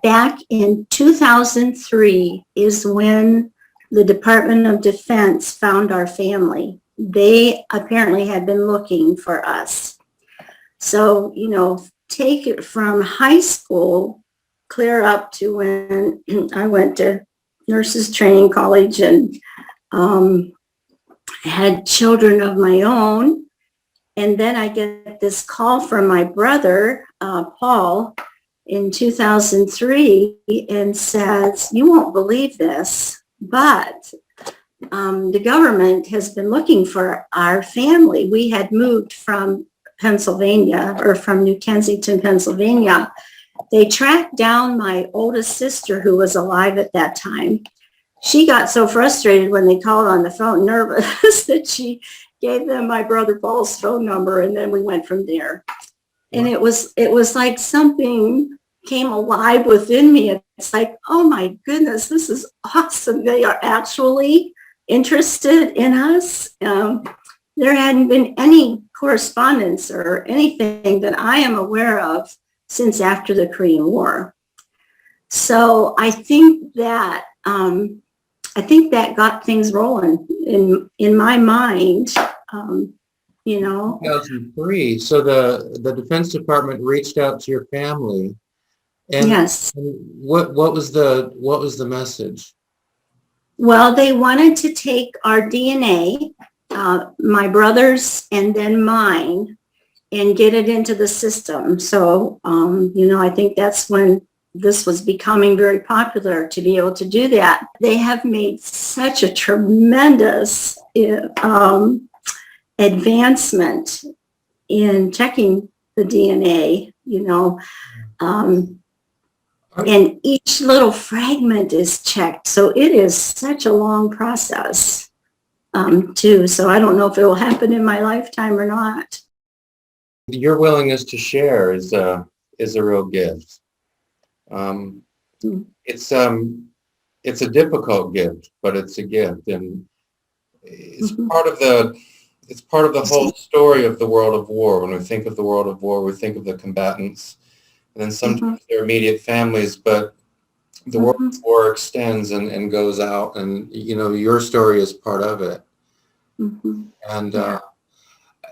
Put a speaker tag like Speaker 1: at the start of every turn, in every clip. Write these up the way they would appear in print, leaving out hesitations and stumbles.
Speaker 1: back in 2003 is when the Department of Defense found our family. They apparently had been looking for us. So, take it from high school clear up to when I went to nurses training college and had children of my own. And then I get this call from my brother, Paul, in 2003 and says, "You won't believe this, but the government has been looking for our family." We had moved from Pennsylvania, or from New Kensington, Pennsylvania. They tracked down my oldest sister, who was alive at that time. She got so frustrated when they called on the phone, nervous, that she gave them my brother Paul's phone number, and then we went from there. And it was like something came alive within me. It's like, oh my goodness, this is awesome. They are actually interested in us. There hadn't been any correspondence or anything that I am aware of since after the Korean War. So I think that got things rolling in my mind.
Speaker 2: 2003. So the Defense Department reached out to your family, and
Speaker 1: yes.
Speaker 2: What was the message?
Speaker 1: Well, they wanted to take our DNA, my brother's and then mine, and get it into the system. So, I think that's when this was becoming very popular, to be able to do that. They have made such a tremendous advancement in checking the DNA, and each little fragment is checked. So it is such a long process, too. So I don't know if it will happen in my lifetime or not.
Speaker 2: Your willingness to share is a real gift. It's a difficult gift, but it's a gift, and it's part of the whole story of the world of war. When we think of the world of war, we think of the combatants, and then sometimes their immediate families, but the world of war extends and goes out, and your story is part of it. And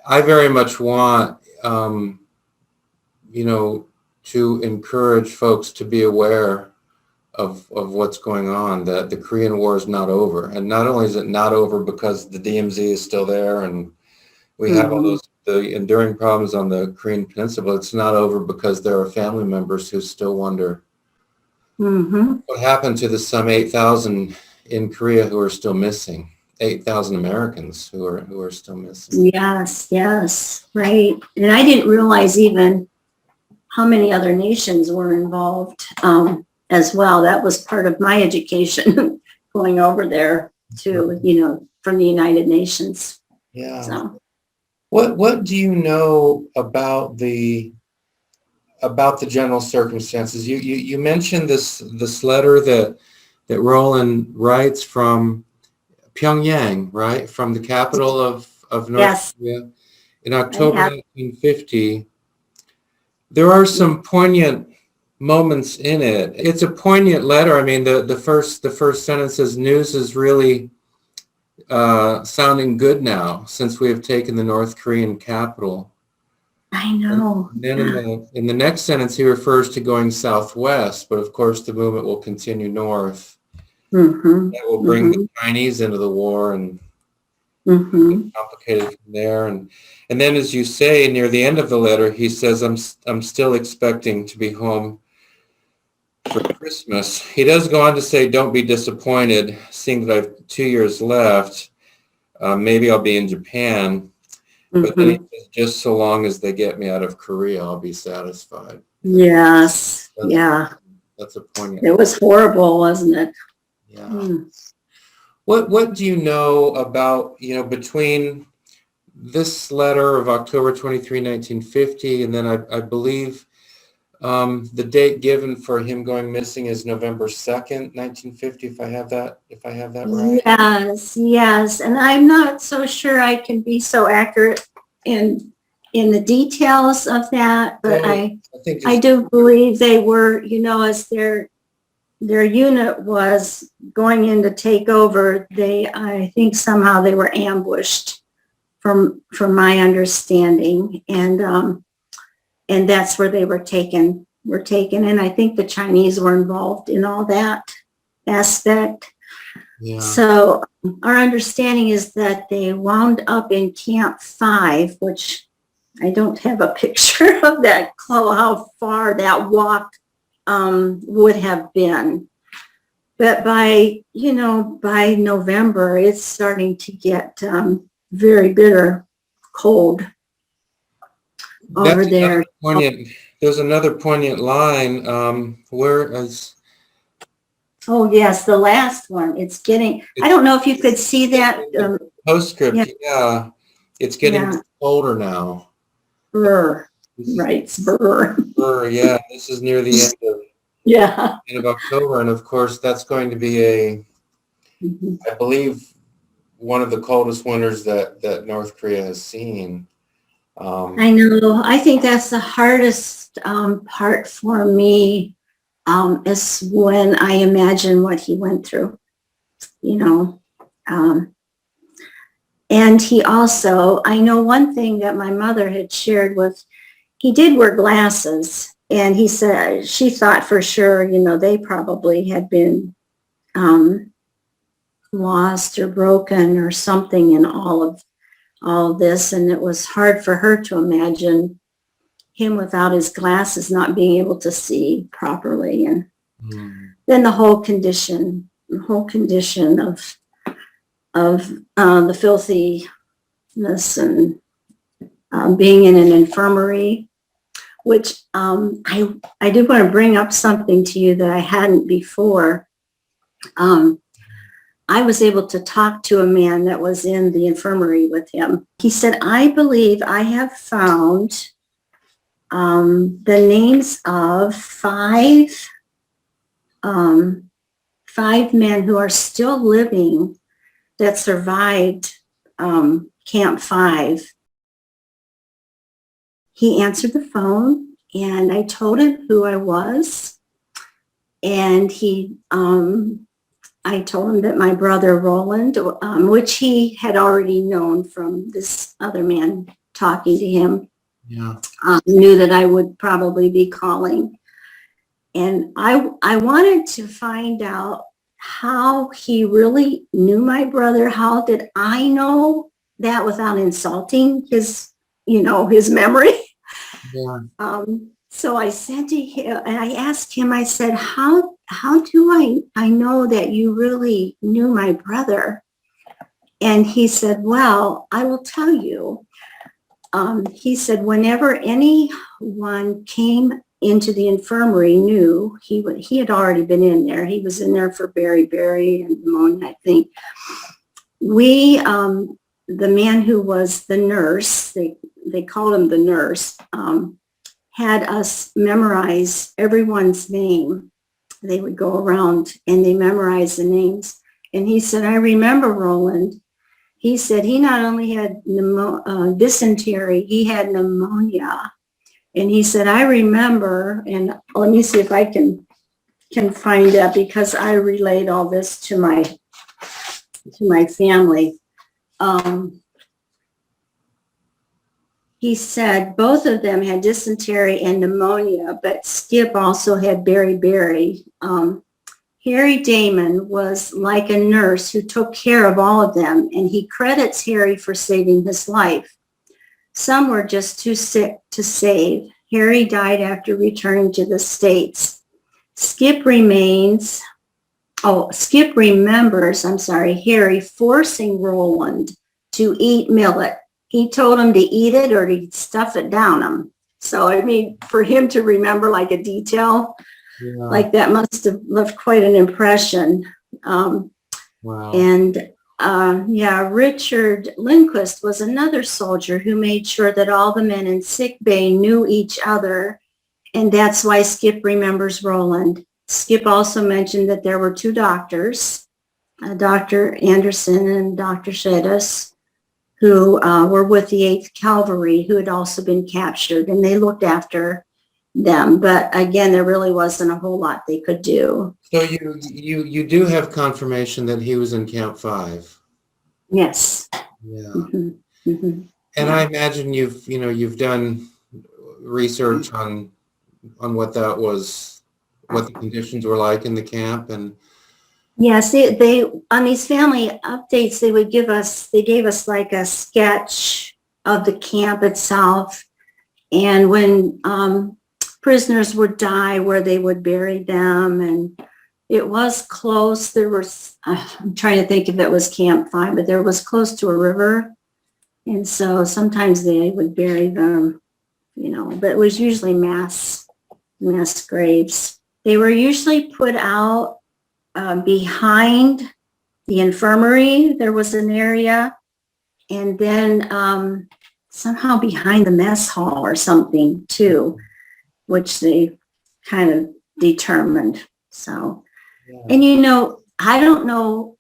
Speaker 2: I very much want to encourage folks to be aware of what's going on, that the Korean War is not over. And not only is it not over because the DMZ is still there and we have all the enduring problems on the Korean Peninsula, it's not over because there are family members who still wonder what happened to the some 8,000 in Korea who are still missing, 8,000 Americans who are still missing.
Speaker 1: Yes, right. And I didn't realize even how many other nations were involved as well. That was part of my education going over there to, from the United Nations.
Speaker 2: Yeah.
Speaker 1: So.
Speaker 2: What do you know about the general circumstances? You mentioned this letter that Roland writes from Pyongyang, right? From the capital of North Korea in October 1950. There are some poignant moments in it. It's a poignant letter. I mean, the first sentence says, "News is really sounding good now since we have taken the North Korean capital."
Speaker 1: I know.
Speaker 2: And then in the next sentence, he refers to going southwest, but of course the movement will continue north. That will bring the Chinese into the war and get complicated from there. And then, as you say, near the end of the letter, he says, I'm still expecting to be home for Christmas. He does go on to say, don't be disappointed, seeing that I have 2 years left. Maybe I'll be in Japan. But then he says, just so long as they get me out of Korea, I'll be satisfied.
Speaker 1: Yes.
Speaker 2: That's a poignant.
Speaker 1: It was horrible, wasn't it?
Speaker 2: Yeah. What do you know about, between this letter of October 23, 1950, and then I believe the date given for him going missing is November 2nd, 1950, if I have that right?
Speaker 1: Yes. And I'm not so sure I can be so accurate in in the details of that, but
Speaker 2: Well,
Speaker 1: I
Speaker 2: think
Speaker 1: do believe they were, as their unit was going in to take over, I think somehow they were ambushed from my understanding. And that's where they were taken. And I think the Chinese were involved in all that aspect.
Speaker 2: yeah.
Speaker 1: So our understanding is that they wound up in Camp 5, which I don't have a picture of that, how far that walk would have been. But by November, it's starting to get very bitter cold over there.
Speaker 2: There's another poignant line. Where is?
Speaker 1: Oh, yes, the last one. I don't know if you could see that.
Speaker 2: Postscript, yeah. It's getting colder now.
Speaker 1: Brr. Right, brr.
Speaker 2: Brr, yeah. This is near the end of October. And of course, that's going to be I believe, one of the coldest winters that North Korea has seen.
Speaker 1: I know. I think that's the hardest part for me, is when I imagine what he went through, and he also, I know one thing that my mother had shared was he did wear glasses, and he said she thought for sure, they probably had been lost or broken or something in all of this, and it was hard for her to imagine him without his glasses, not being able to see properly, and then the whole condition of the filthiness and being in an infirmary, which I did want to bring up something to you that I hadn't before. I was able to talk to a man that was in the infirmary with him. He said, I believe I have found the names of five men who are still living that survived Camp 5. He answered the phone, and I told him who I was, and I told him that my brother Roland, which he had already known from this other man talking to him, knew that I would probably be calling. And I wanted to find out how he really knew my brother. How did I know that without insulting his memory?
Speaker 2: Yeah.
Speaker 1: So I said to him, and I asked him, I said, how do I know that you really knew my brother? And he said, well, I will tell you. He said, whenever anyone came into the infirmary, knew he had already been in there. He was in there for beriberi and pneumonia, I think. The man who was the nurse, they called him the nurse, had us memorize everyone's name. They would go around and they memorized the names. And he said, I remember Roland. He said he not only had dysentery, he had pneumonia. And he said, I remember, and let me see if I can find that, because I relayed all this to my family. He said both of them had dysentery and pneumonia, but Skip also had beriberi. Harry Damon was like a nurse who took care of all of them, and he credits Harry for saving his life. Some were just too sick to save. Harry died after returning to the States. Skip remembers, Harry forcing Roland to eat millet. He told him to eat it or to stuff it down him. So, I mean, for him to remember like a detail like that must have left quite an impression.
Speaker 2: Wow.
Speaker 1: And Richard Lindquist was another soldier who made sure that all the men in sick bay knew each other. And that's why Skip remembers Roland. Skip also mentioned that there were two doctors, Dr. Anderson and Dr. Shedas, who were with the 8th Cavalry, who had also been captured, and they looked after them. But again, there really wasn't a whole lot they could do.
Speaker 2: So you do have confirmation that he was in Camp 5.
Speaker 1: Yes.
Speaker 2: Yeah.
Speaker 1: Mm-hmm. Mm-hmm.
Speaker 2: And I imagine you've done research on what that was, what the conditions were like in the camp, and
Speaker 1: Yes, they on these family updates, they gave us like a sketch of the camp itself, and when prisoners would die, where they would bury them, and it was close. There was, I'm trying to think if it was Camp 5, but there was close to a river, and so sometimes they would bury them, but it was usually mass graves. They were usually put out behind the infirmary. There was an area, and then somehow behind the mess hall or something too, which they kind of determined. So, and I don't know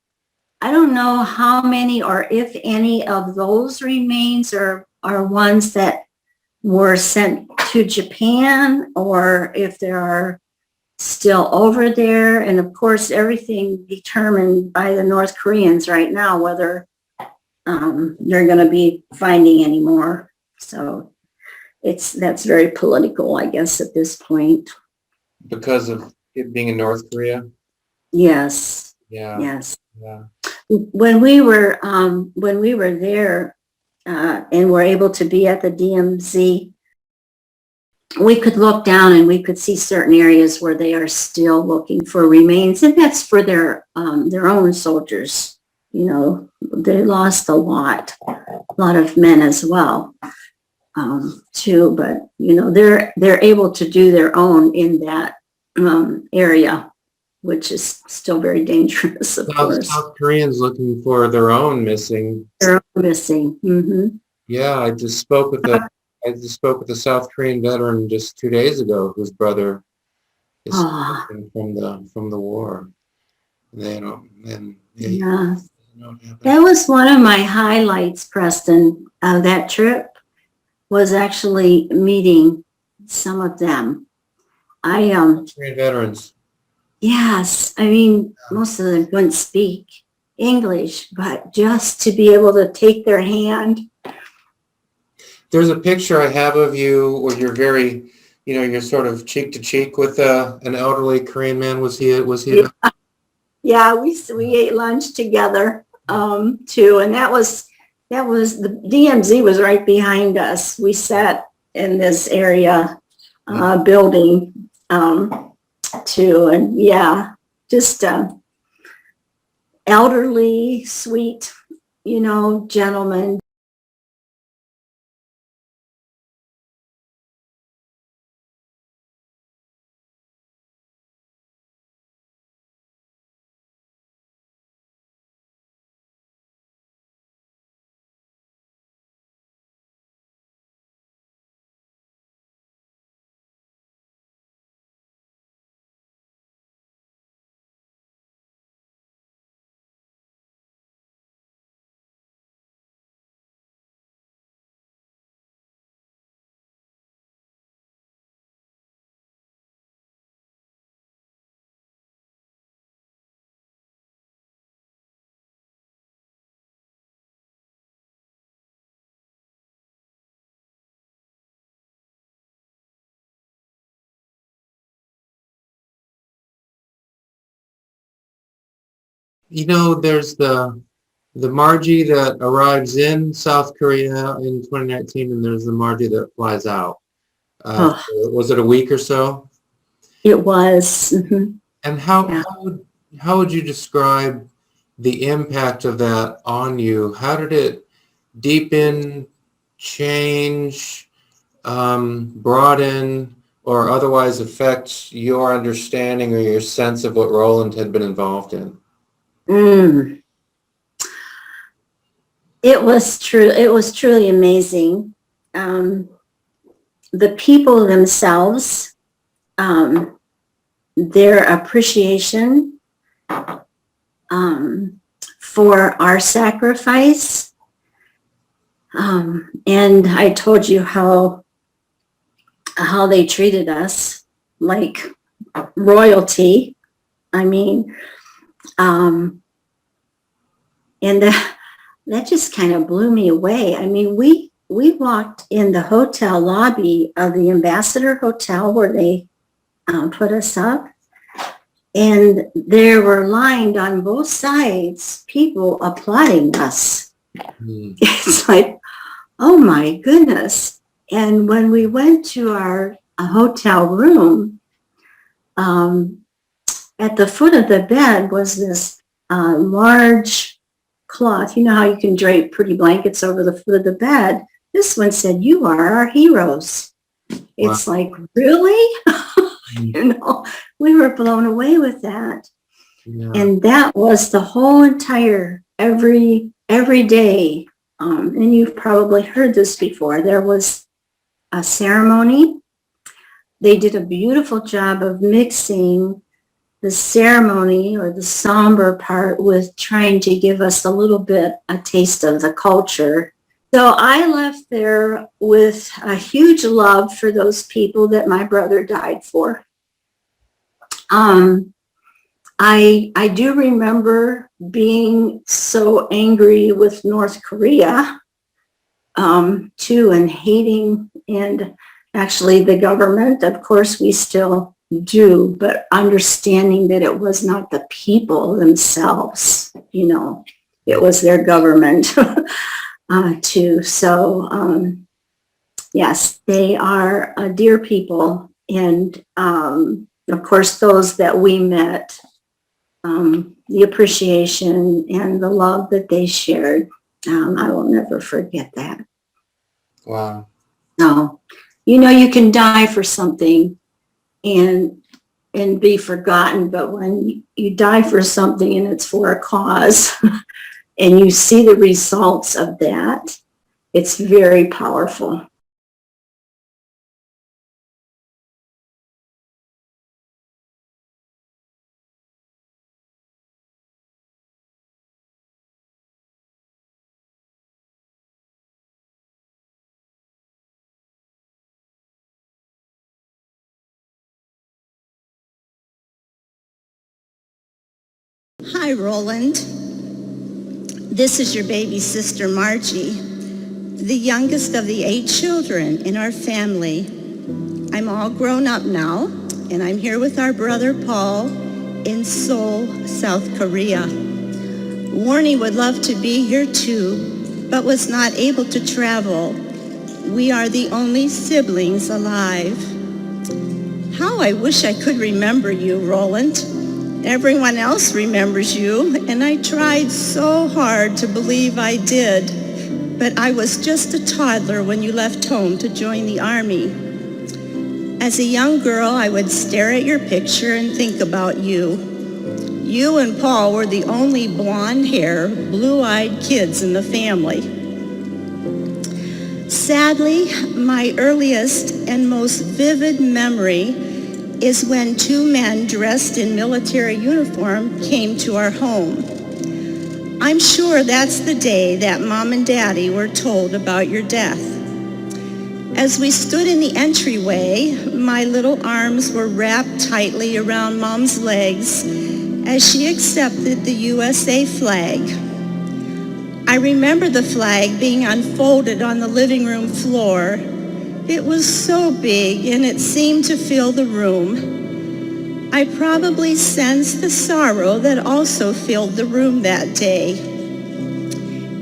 Speaker 1: how many or if any of those remains are ones that were sent to Japan, or if there are still over there. And of course, everything determined by the North Koreans right now, whether they're going to be finding any more. So that's very political, I guess, at this point.
Speaker 2: because of it being in North Korea.
Speaker 1: Yes.
Speaker 2: Yeah.
Speaker 1: Yes.
Speaker 2: Yeah.
Speaker 1: When we were there and were able to be at the DMZ, we could look down and we could see certain areas where they are still looking for remains, and that's for their own soldiers. They lost a lot of men as well, too. But they're able to do their own in that area, which is still very dangerous, of course.
Speaker 2: South Koreans looking for their own missing.
Speaker 1: They're missing. Mm-hmm.
Speaker 2: Yeah, I just spoke with a South Korean veteran just 2 days ago, whose brother is missing from the war.
Speaker 1: Yeah. That was one of my highlights, Preston, of that trip, was actually meeting some of them.
Speaker 2: Korean veterans.
Speaker 1: Yes, I mean, most of them wouldn't speak English, but just to be able to take their hand.
Speaker 2: There's a picture I have of you where you're very, you're sort of cheek to cheek with an elderly Korean man. Was he?
Speaker 1: Yeah, we ate lunch together too, and that was the DMZ was right behind us. We sat in this area building too, and yeah, just elderly, sweet, gentleman.
Speaker 2: There's the Margie that arrives in South Korea in 2019, and there's the Margie that flies out. Was it a week or so?
Speaker 1: It was. Mm-hmm.
Speaker 2: And how would you describe the impact of that on you? How did it deepen, change, broaden, or otherwise affect your understanding or your sense of what Roland had been involved in?
Speaker 1: It was true. It was truly amazing. The people themselves, their appreciation for our sacrifice, And I told you how they treated us like royalty. I mean, and that just kind of blew me away. I mean, we walked in the hotel lobby of the Ambassador Hotel where they put us up, and there were lined on both sides people applauding us. It's like, oh my goodness. And when we went to our hotel room, at the foot of the bed was this large cloth. You know how you can drape pretty blankets over the foot of the bed? This one said, "You are our heroes." It's like, really? We were blown away with that. Yeah. And that was the whole entire, every day. And you've probably heard this before. There was a ceremony. They did a beautiful job of mixing the ceremony or the somber part with trying to give us a taste of the culture. So I left there with a huge love for those people that my brother died for. I do remember being so angry with North Korea, too, and hating, and actually the government, of course, we still do, but understanding that it was not the people themselves, it was their government, too. So, yes, they are dear people. And, of course, those that we met, the appreciation and the love that they shared, I will never forget that.
Speaker 2: Wow.
Speaker 1: No, you can die for something and be forgotten, but when you die for something and it's for a cause and you see the results of that, it's very powerful.
Speaker 3: Hi, Roland. This is your baby sister, Margie, the youngest of the 8 children in our family. I'm all grown up now, and I'm here with our brother, Paul, in Seoul, South Korea. Warnie would love to be here too, but was not able to travel. We are the only siblings alive. How I wish I could remember you, Roland. Everyone else remembers you, and I tried so hard to believe I did, but I was just a toddler when you left home to join the Army. As a young girl, I would stare at your picture and think about you. You and Paul were the only blonde-haired, blue-eyed kids in the family. Sadly, my earliest and most vivid memory is when 2 men dressed in military uniform came to our home. I'm sure that's the day that Mom and Daddy were told about your death. As we stood in the entryway, my little arms were wrapped tightly around Mom's legs as she accepted the USA flag. I remember the flag being unfolded on the living room floor. It was so big and it seemed to fill the room. I probably sensed the sorrow that also filled the room that day.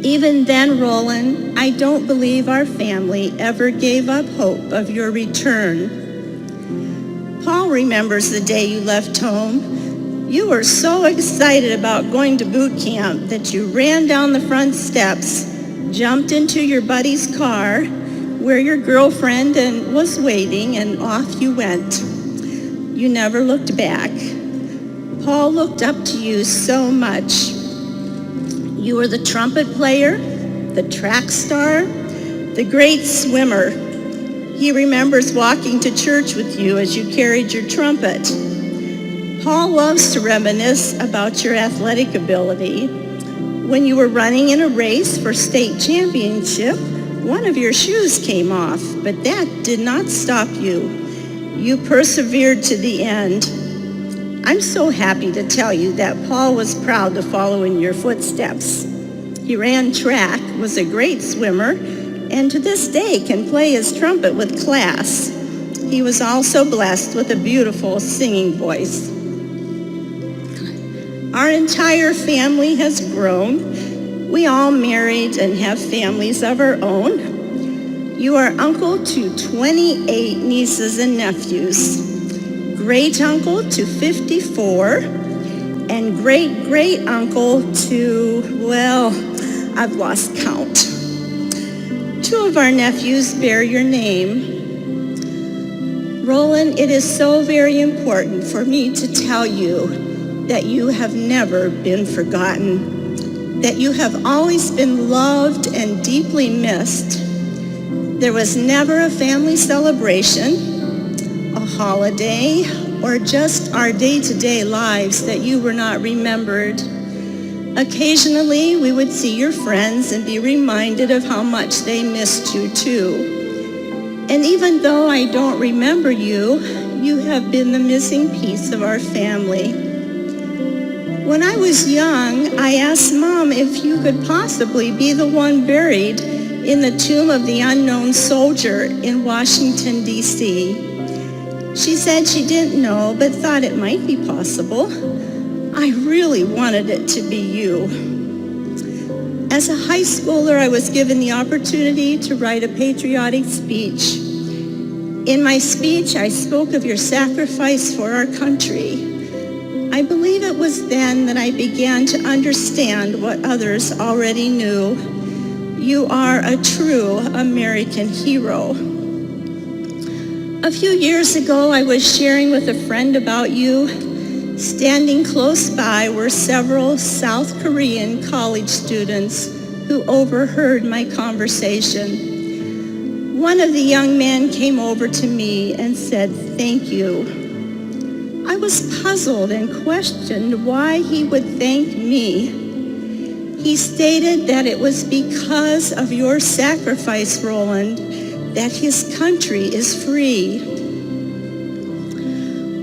Speaker 3: Even then, Roland, I don't believe our family ever gave up hope of your return. Paul remembers the day you left home. You were so excited about going to boot camp that you ran down the front steps, jumped into your buddy's car, where your girlfriend was waiting, and off you went. You never looked back. Paul looked up to you so much. You were the trumpet player, the track star, the great swimmer. He remembers walking to church with you as you carried your trumpet. Paul loves to reminisce about your athletic ability. When you were running in a race for state championship, one of your shoes came off, but that did not stop you. You persevered to the end. I'm so happy to tell you that Paul was proud to follow in your footsteps. He ran track, was a great swimmer, and to this day can play his trumpet with class. He was also blessed with a beautiful singing voice. Our entire family has grown. We all married and have families of our own. You are uncle to 28 nieces and nephews, great uncle to 54, and great uncle to, well, I've lost count. 2 of our nephews bear your name. Roland, it is so very important for me to tell you that you have never been forgotten, that you have always been loved and deeply missed. There was never a family celebration, a holiday, or just our day-to-day lives that you were not remembered. Occasionally, we would see your friends and be reminded of how much they missed you too. And even though I don't remember you, you have been the missing piece of our family. When I was young, I asked Mom if you could possibly be the one buried in the tomb of the unknown soldier in Washington, D.C. She said she didn't know, but thought it might be possible. I really wanted it to be you. As a high schooler, I was given the opportunity to write a patriotic speech. In my speech, I spoke of your sacrifice for our country. I believe it was then that I began to understand what others already knew. You are a true American hero. A few years ago, I was sharing with a friend about you. Standing close by were several South Korean college students who overheard my conversation. One of the young men came over to me and said, "Thank you." I was puzzled and questioned why he would thank me. He stated that it was because of your sacrifice, Roland, that his country is free.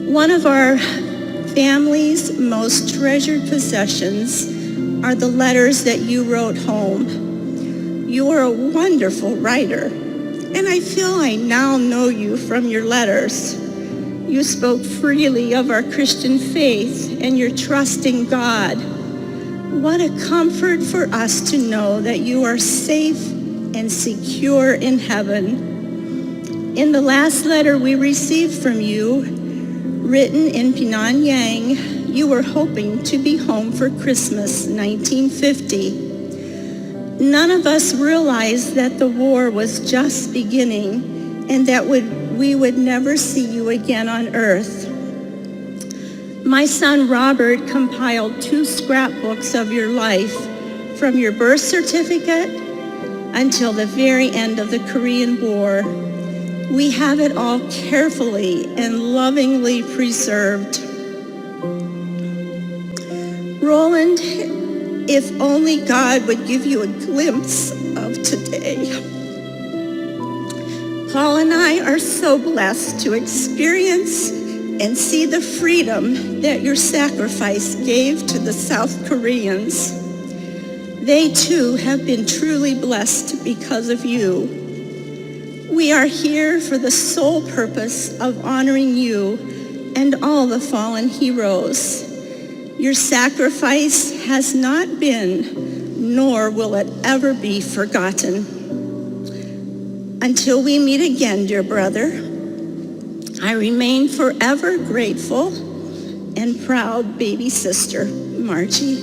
Speaker 3: One of our family's most treasured possessions are the letters that you wrote home. You are a wonderful writer, and I feel I now know you from your letters. You spoke freely of our Christian faith and your trust in God. What a comfort for us to know that you are safe and secure in heaven. In the last letter we received from you, written in Pyongyang, you were hoping to be home for Christmas 1950. None of us realized that the war was just beginning and that we would never see you again on earth. My son Robert compiled 2 scrapbooks of your life, from your birth certificate until the very end of the Korean War. We have it all carefully and lovingly preserved. Roland, if only God would give you a glimpse of today. Paul and I are so blessed to experience and see the freedom that your sacrifice gave to the South Koreans. They too have been truly blessed because of you. We are here for the sole purpose of honoring you and all the fallen heroes. Your sacrifice has not been, nor will it ever be forgotten. Until we meet again, dear brother, I remain forever grateful and proud baby sister, Margie.